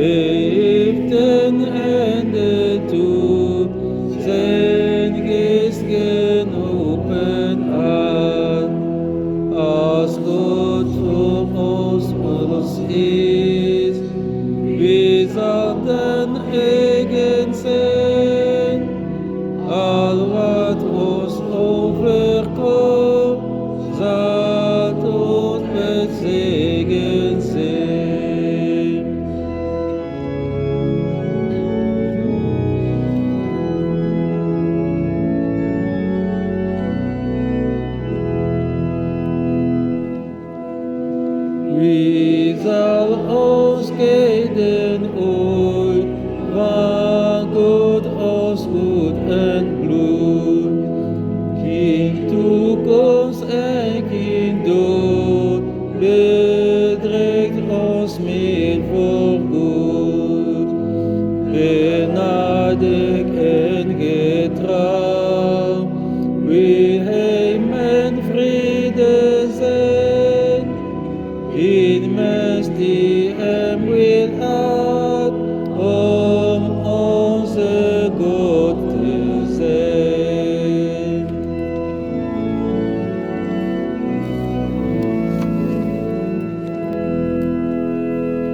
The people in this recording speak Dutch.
heeft een einde toe, zijn geest genopen aan. Als God voor ons is, wie zal dan eigen zijn? Al wat ons overkomt, zal tot met zegen zijn. Wie zal ons scheiden ooit van God ons goed en bloed? Geen toekomst en geen dood bedreigt ons meer voorgoed. Benadig en getrouw, wie hij mijn vrede zijn. In mens die hem wil